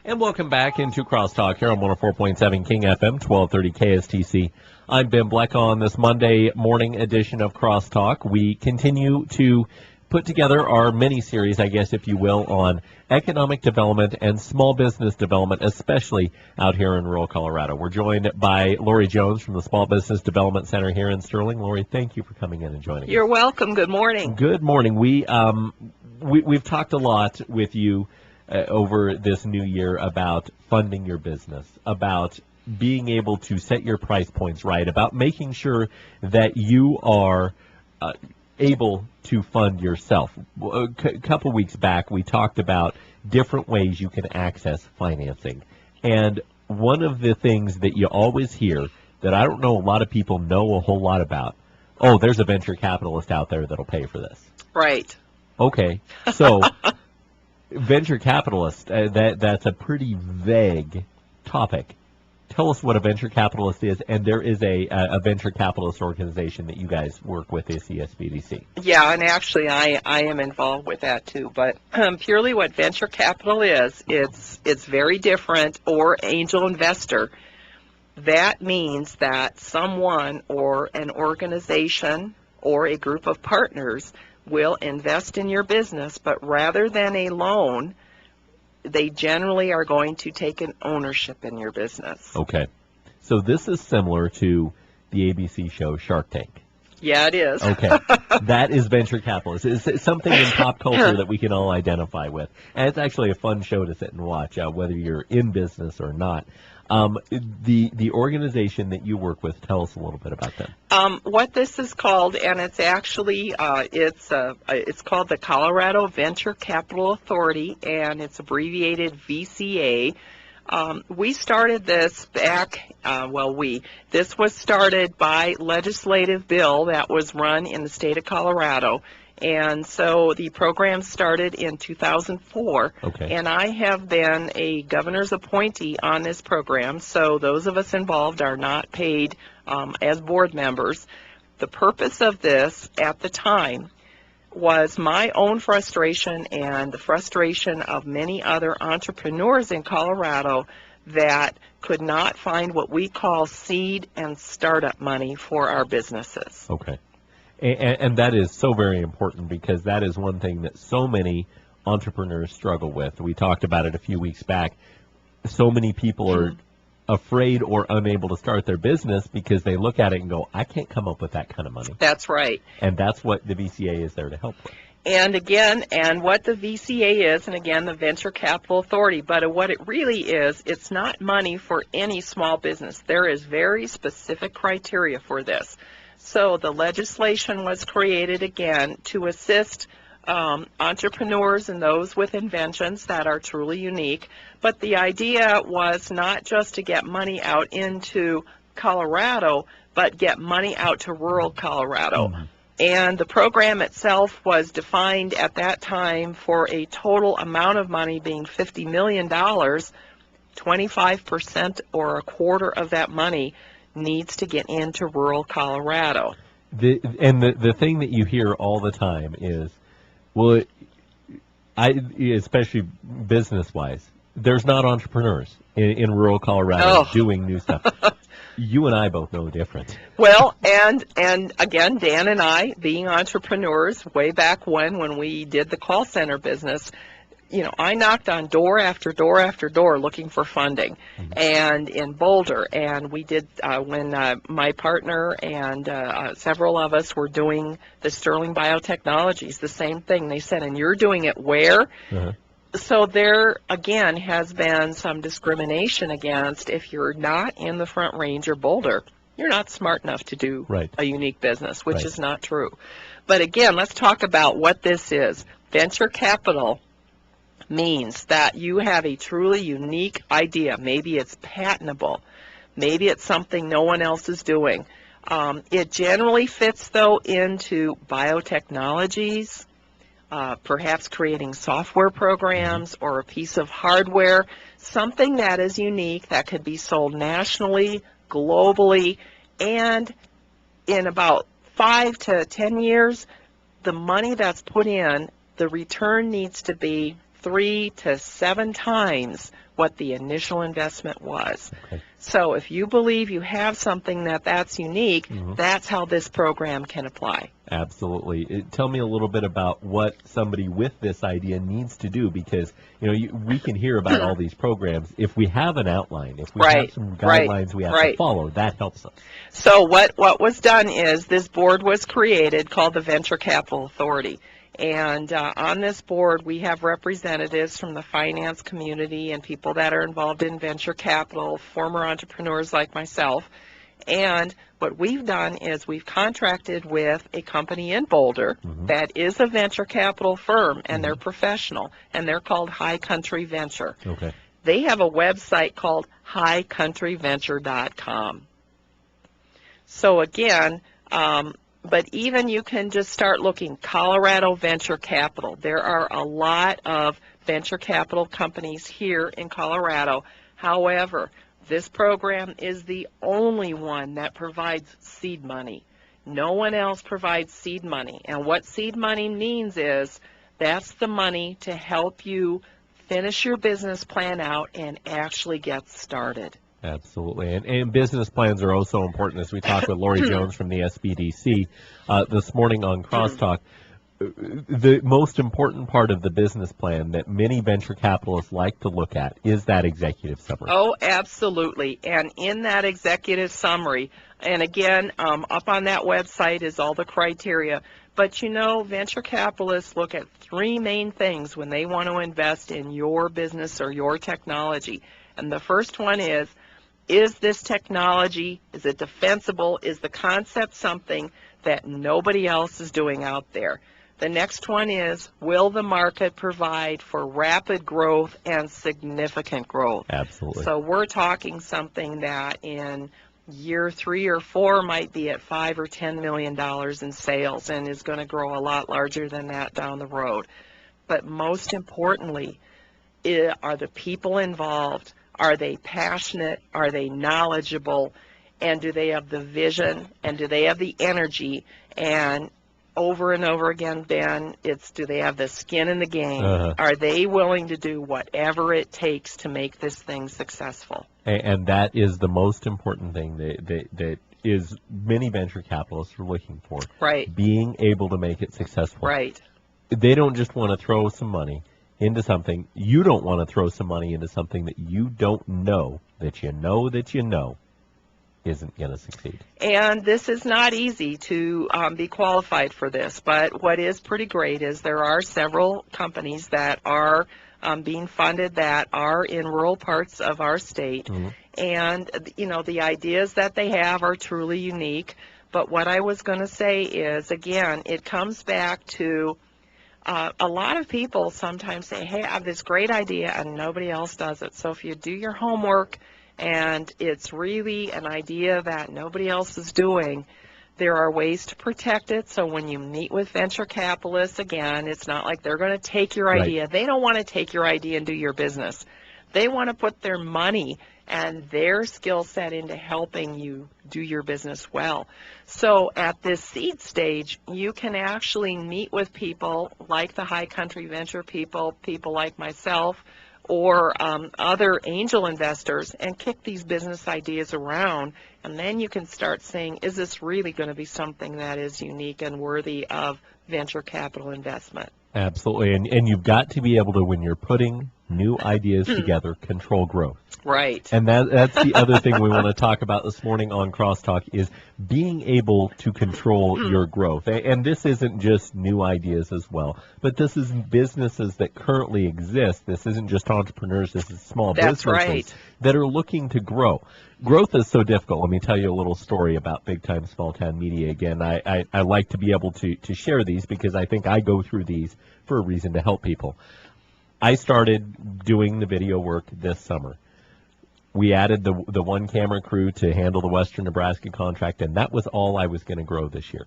And welcome back into Crosstalk here on 104.7 King FM, 1230 KSTC. I'm Ben Blecha on this Monday morning edition of Crosstalk. We continue to put together our mini-series, I guess, if you will, on economic development and small business development, especially out here in rural Colorado. We're joined by Laurie Jones from the Small Business Development Center here in Sterling. Laurie, thank you for coming in and joining us. You're welcome. Good morning. Good morning. We've talked a lot with you over this new year about funding your business, about being able to set your price points right, about making sure that you are able to fund yourself. A couple weeks back, we talked about different ways you can access financing. And one of the things that you always hear that I don't know a lot of people know a whole lot about, oh, there's a venture capitalist out there that'll pay for this. Right. Okay, so venture capitalist, that's a pretty vague topic. Tell us what a venture capitalist is, and there is a venture capitalist organization that you guys work with, the CSBDC. Yeah, and actually I am involved with that too, but purely what venture capital is, it's very different, or angel investor. That means that someone or an organization or a group of partners will invest in your business, but rather than a loan, they generally are going to take an ownership in your business. Okay. So this is similar to the ABC show Shark Tank. Yeah, it is. Okay. That is venture capitalist. It's something in pop culture that we can all identify with. And it's actually a fun show to sit and watch, whether you're in business or not. The organization that you work with, tell us a little bit about them. What this is called, and it's actually it's called the Colorado Venture Capital Authority, and it's abbreviated VCA. We started this back, this was started by legislative bill that was run in the state of Colorado. And so the program started in 2004, okay. And I have been a governor's appointee on this program, so those of us involved are not paid as board members. The purpose of this at the time was my own frustration and the frustration of many other entrepreneurs in Colorado that could not find what we call seed and startup money for our businesses. Okay. And that is so very important, because that is one thing that so many entrepreneurs struggle with. We talked about it a few weeks back. So many people are afraid or unable to start their business because they look at it and go, I can't come up with that kind of money. That's right. And that's what the VCA is there to help with. And again, and what the VCA is, and again, the Venture Capital Authority, but what it really is, it's not money for any small business. There is very specific criteria for this. So the legislation was created, again, to assist entrepreneurs and those with inventions that are truly unique. But the idea was not just to get money out into Colorado, but get money out to rural Colorado. Mm-hmm. And the program itself was defined at that time for a total amount of money being $50 million. 25% or a quarter of that money needs to get into rural Colorado. The thing that you hear all the time is, well, especially business-wise, there's not entrepreneurs in rural Colorado doing new stuff. You and I both know the difference. Well, and again, Dan and I, being entrepreneurs way back when we did the call center business, I knocked on door after door after door looking for funding, and in Boulder, and we did when my partner and several of us were doing the Sterling Biotechnologies, the same thing. They said, and you're doing it where? Uh-huh. So there, again, has been some discrimination against, if you're not in the Front Range or Boulder, you're not smart enough to do a unique business, which is not true. But again, let's talk about what this is. Venture capital means that you have a truly unique idea. Maybe it's patentable. Maybe it's something no one else is doing. It generally fits, though, into biotechnologies, perhaps creating software programs or a piece of hardware, something that is unique that could be sold nationally, globally, and in about 5 to 10 years, the money that's put in, the return needs to be 3 to 7 times what the initial investment was. Okay. So if you believe you have something that's unique, that's how this program can apply. Absolutely. Tell me a little bit about what somebody with this idea needs to do, because we can hear about all these programs. If we have an outline, if we have some guidelines we have to follow, that helps us. So what was done is this board was created called the Venture Capital Authority. And on this board, we have representatives from the finance community and people that are involved in venture capital, former entrepreneurs like myself. And what we've done is we've contracted with a company in Boulder that is a venture capital firm, and they're professional, and they're called High Country Venture. Okay. They have a website called highcountryventure.com. So again, but even you can just start looking, Colorado Venture Capital. There are a lot of venture capital companies here in Colorado. However, this program is the only one that provides seed money. No one else provides seed money. And what seed money means is that's the money to help you finish your business plan out and actually get started. Absolutely. And business plans are also important, as we talked with Laurie Jones from the SBDC this morning on Crosstalk. The most important part of the business plan that many venture capitalists like to look at is that executive summary. Oh, absolutely. And in that executive summary, and again, up on that website is all the criteria. But venture capitalists look at three main things when they want to invest in your business or your technology. And the first one is this technology, is it defensible? Is the concept something that nobody else is doing out there? The next one is, will the market provide for rapid growth and significant growth? Absolutely. So we're talking something that in year 3 or 4 might be at $5 or $10 million in sales and is going to grow a lot larger than that down the road. But most importantly, are the people involved? Are they passionate? Are they knowledgeable? And do they have the vision? And do they have the energy? And over and over again, Ben, it's do they have the skin in the game? Are they willing to do whatever it takes to make this thing successful? And that is the most important thing that is many venture capitalists are looking for. Right. Being able to make it successful. Right. They don't just want to throw some money into something. You don't want to throw some money into something that you don't know that you know isn't going to succeed. And this is not easy to be qualified for this, but what is pretty great is there are several companies that are being funded that are in rural parts of our state. And, the ideas that they have are truly unique. But what I was going to say is, again, it comes back to a lot of people sometimes say, hey, I have this great idea and nobody else does it. So if you do your homework and it's really an idea that nobody else is doing, there are ways to protect it. So when you meet with venture capitalists, again, it's not like they're going to take your idea. They don't want to take your idea and do your business. They want to put their money and their skill set into helping you do your business well. So at this seed stage, you can actually meet with people like the High Country Venture people like myself, or other angel investors, and kick these business ideas around, and then you can start saying, is this really going to be something that is unique and worthy of venture capital investment? Absolutely, and you've got to be able to, when you're putting new ideas together, control growth. Right. And that's the other thing we want to talk about this morning on Crosstalk is being able to control your growth. And this isn't just new ideas as well, but this is businesses that currently exist. This isn't just entrepreneurs. This is small businesses that are looking to grow. Growth is so difficult. Let me tell you a little story about Big Time Small Town Media again. I like to be able to share these because I think I go through these for a reason to help people. I started doing the video work this summer. We added the one camera crew to handle the Western Nebraska contract, and that was all I was going to grow this year.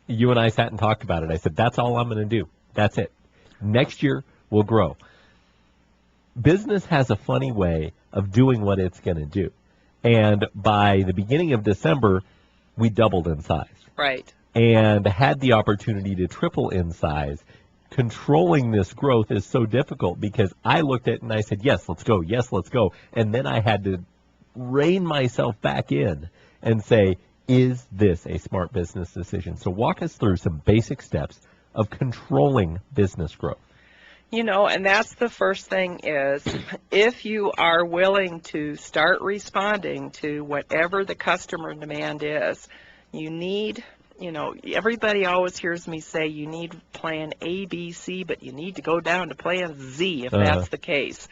You and I sat and talked about it. I said, that's all I'm going to do. That's it. Next year, we'll grow. Business has a funny way of doing what it's going to do. And by the beginning of December, we doubled in size. Right. And had the opportunity to triple in size controlling this growth is so difficult because I looked at it and I said, yes, let's go. Yes, let's go. And then I had to rein myself back in and say, is this a smart business decision? So walk us through some basic steps of controlling business growth. And that's the first thing is if you are willing to start responding to whatever the customer demand is, you need, everybody always hears me say you need plan A, B, C, but you need to go down to plan Z if that's the case.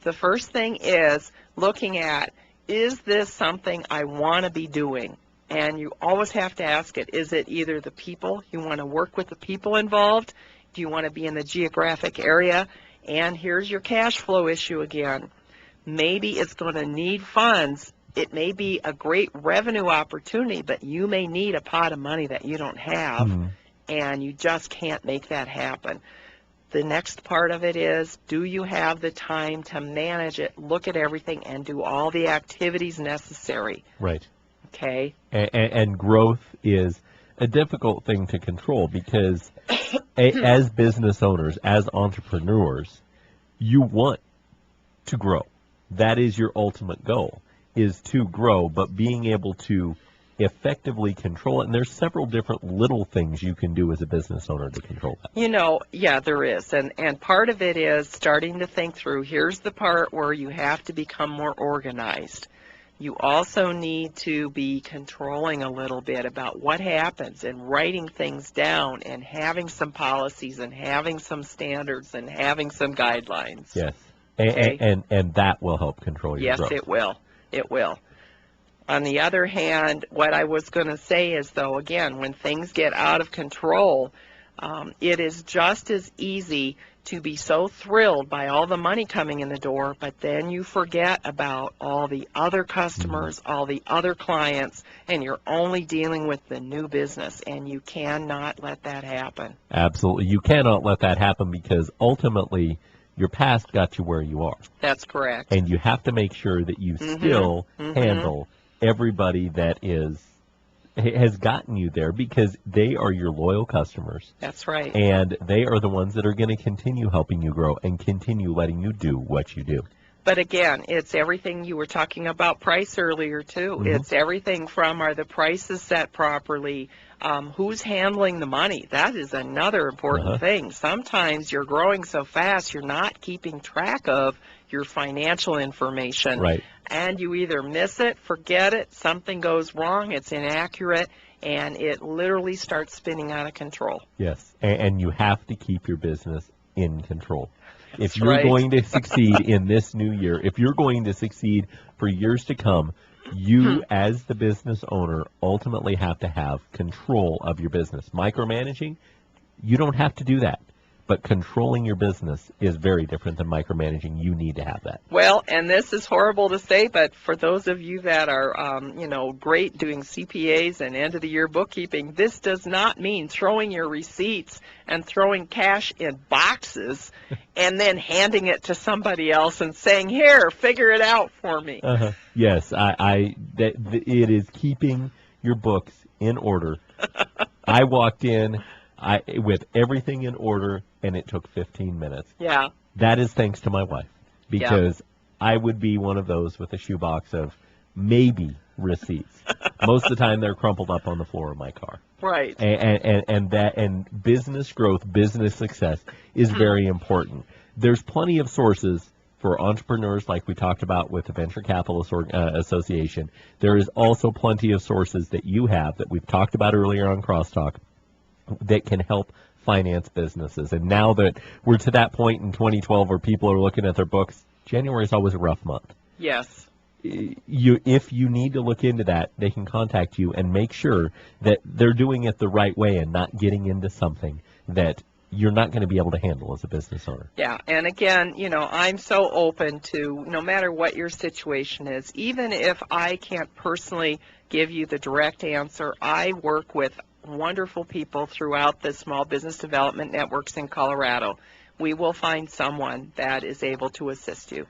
The first thing is looking at, is this something I want to be doing? And you always have to ask it, is it either the people, you want to work with the people involved? Do you want to be in the geographic area? And here's your cash flow issue again. Maybe it's going to need funds. It may be a great revenue opportunity, but you may need a pot of money that you don't have, and you just can't make that happen. The next part of it is, do you have the time to manage it, look at everything, and do all the activities necessary? Right. Okay. And growth is a difficult thing to control because as business owners, as entrepreneurs, you want to grow. That is your ultimate goal, is to grow, but being able to effectively control it. And there's several different little things you can do as a business owner to control that. Yeah, there is. And part of it is starting to think through, here's the part where you have to become more organized. You also need to be controlling a little bit about what happens and writing things down and having some policies and having some standards and having some guidelines. Yes. Okay? And that will help control your growth. Yes, it will. It will. On the other hand, what I was going to say is, though, again, when things get out of control, it is just as easy to be so thrilled by all the money coming in the door, but then you forget about all the other customers, all the other clients, and you're only dealing with the new business, and you cannot let that happen. Absolutely. You cannot let that happen because ultimately your past got you where you are. That's correct. And you have to make sure that you still handle everybody that has gotten you there because they are your loyal customers. That's right. And they are the ones that are going to continue helping you grow and continue letting you do what you do. But again, it's everything. You were talking about price earlier, too. It's everything from, are the prices set properly? Who's handling the money? That is another important thing. Sometimes you're growing so fast, you're not keeping track of your financial information. Right. And you either miss it, forget it, something goes wrong, it's inaccurate, and it literally starts spinning out of control. Yes, and you have to keep your business in control. That's if you're right. going to succeed in this new year, if you're going to succeed for years to come, you as the business owner ultimately have to have control of your business. Micromanaging, you don't have to do that. But controlling your business is very different than micromanaging. You need to have that. Well, and this is horrible to say, but for those of you that are, great doing CPAs and end-of-the-year bookkeeping, this does not mean throwing your receipts and throwing cash in boxes and then handing it to somebody else and saying, here, figure it out for me. Yes, it is keeping your books in order. I walked in with everything in order, and it took 15 minutes. Yeah. That is thanks to my wife, because I would be one of those with a shoebox of maybe receipts. Most of the time, they're crumpled up on the floor of my car. Right. And business growth, business success is very important. There's plenty of sources for entrepreneurs, like we talked about with the Venture Capitalist Association. There is also plenty of sources that you have that we've talked about earlier on Crosstalk that can help finance businesses. And now that we're to that point in 2012 where people are looking at their books, January is always a rough month. Yes. If you need to look into that, they can contact you and make sure that they're doing it the right way and not getting into something that you're not going to be able to handle as a business owner. Yeah, and again, I'm so open to, no matter what your situation is, even if I can't personally give you the direct answer, I work with wonderful people throughout the small business development networks in Colorado. We will find someone that is able to assist you.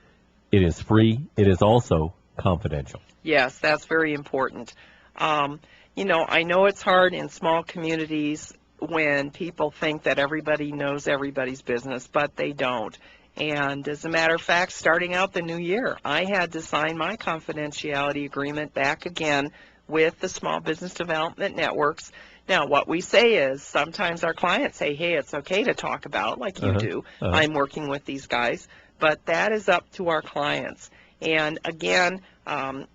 It is free. It is also confidential. Yes, that's very important. I know it's hard in small communities when people think that everybody knows everybody's business, but they don't. And as a matter of fact, starting out the new year, I had to sign my confidentiality agreement back again with the Small Business Development Networks. Now, what we say is sometimes our clients say, hey, it's okay to talk about, like you do. I'm working with these guys. But that is up to our clients. And again,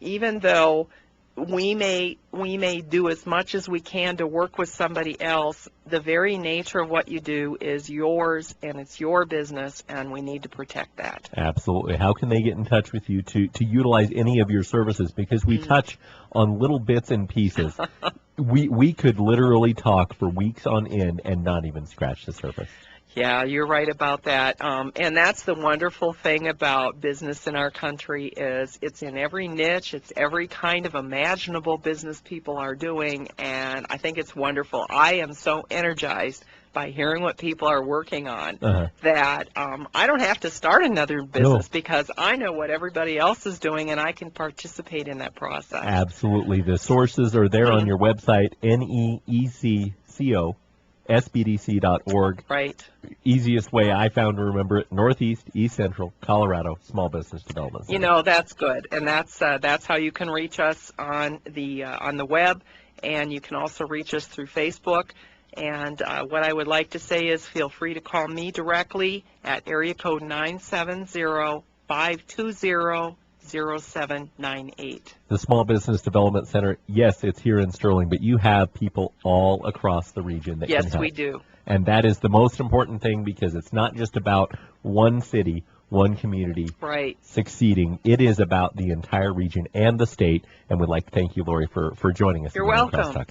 even though we may do as much as we can to work with somebody else, the very nature of what you do is yours, and it's your business, and we need to protect that. Absolutely. How can they get in touch with you to utilize any of your services? Because we touch on little bits and pieces. We could literally talk for weeks on end and not even scratch the surface. Yeah, you're right about that. And that's the wonderful thing about business in our country is it's in every niche. It's every kind of imaginable business people are doing, and I think it's wonderful. I am so energized by hearing what people are working on that I don't have to start another business because I know what everybody else is doing, and I can participate in that process. Absolutely. The sources are there on your website, NEECCO.SBDC.org. Right. Easiest way I found to remember it, Northeast, East Central, Colorado, Small Business Development Center. You know, that's good, and that's how you can reach us on the web, and you can also reach us through Facebook. And what I would like to say is feel free to call me directly at area code 970-520-0798. The Small Business Development Center, yes, it's here in Sterling, but you have people all across the region that can help. Yes, we do. And that is the most important thing because it's not just about one city, one community succeeding. It is about the entire region and the state. And we'd like to thank you, Laurie, for joining us. You're welcome. Crosstalk.